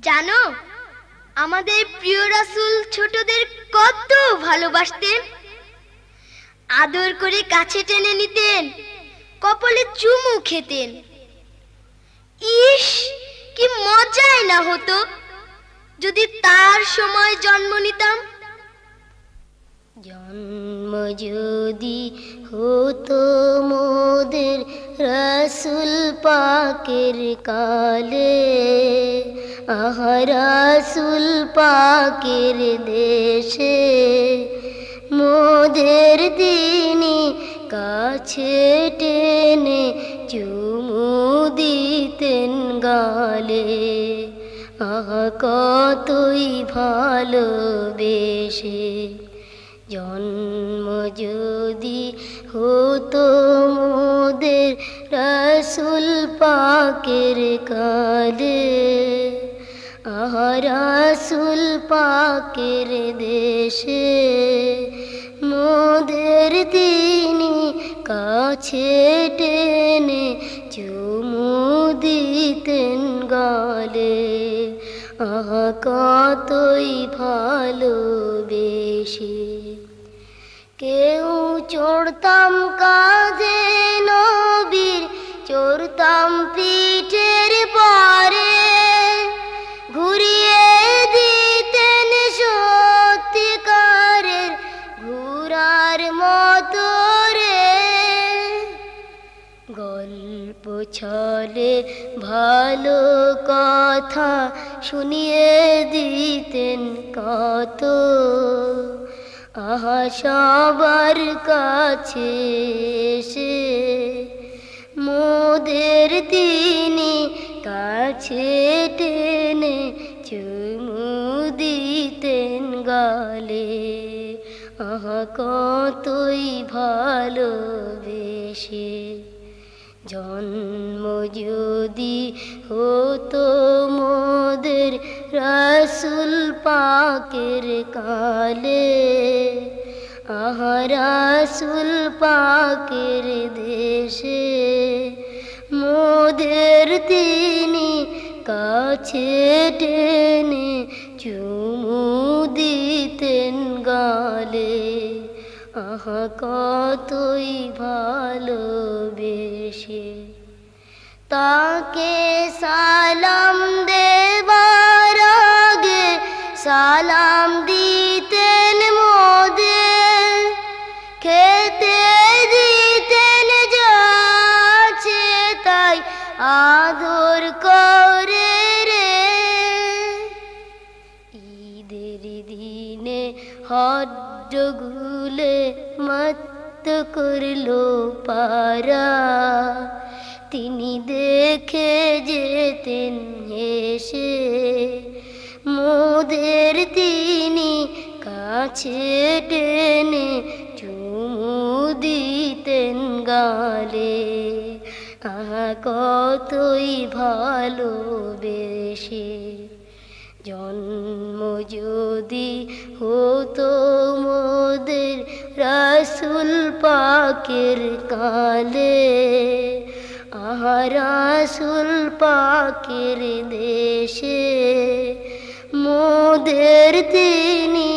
জানো আমাদের প্রিয় রাসূল ছোটদের কত ভালোবাসতেন। আদর করে কাছে টেনে নিতেন, কপালে চুমু খেতেন। ইস, কি মজাই না হতো যদি তার সময় জন্ম নিতাম। জন্ম যদি হতো মোদের রাসূল পাকের কালে, আহা রাসূল পাকের দেশে, মোদের দিনি কাছে টেনে চুমু দিতেন গালে। আহা কতই ভালোবেসে। জন্ম যদি হতো মোদের রাসূল পাকের কালে, আহা রাসূল পাকের দেশে, মোদের তিনি কাছে টেনে চুমু দিতেন গালে। আহা কতই ভালোবেসে। কেউ চড়তাম কাঁধে নবীর, চড়তাম পিঠের পরে, ঘুরিয়ে দিতেন সত্যিকারের ঘুরার মতো রে। গল্প ছলে ভালো কথা শুনিয়ে দিতেন কত, আহা সবার কাছে এসে, মোদের তিনি কাছে টেনে চুমু দিতেন গালে। আহা কতই ভালোবেসে। জন্ম যদি হতো মোদের রাসূল পাকের কালে, আহা রাসূল পাকের দেশে, মোদের তিনি কাছে টেনে চুমু দিতেন গালে। আহা কতই ভালোবেসে। তাকে সালাম দেবার আগে সালাম দিতেন মোদের, খেতে দিতেন যাচ্ছে তাই আদর করে রে। ঈদের দিনে হড্ডগুলে মত করলো পারা, তিনি দেখে যেতেন হেসে, মোদের তিনি কাছে টেনে চুমু দিতেন গালে। আহা কতই ভালোবেসে। জন্ম যদি হতো মোদের রাসূল পাকের কালে, আহা রাসূল পাকের দেশে, মোদের তিনি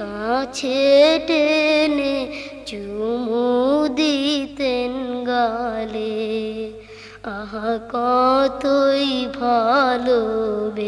কাছে টেনে চুমু দিতেন গালে। আহা কতই ভালোবেসে।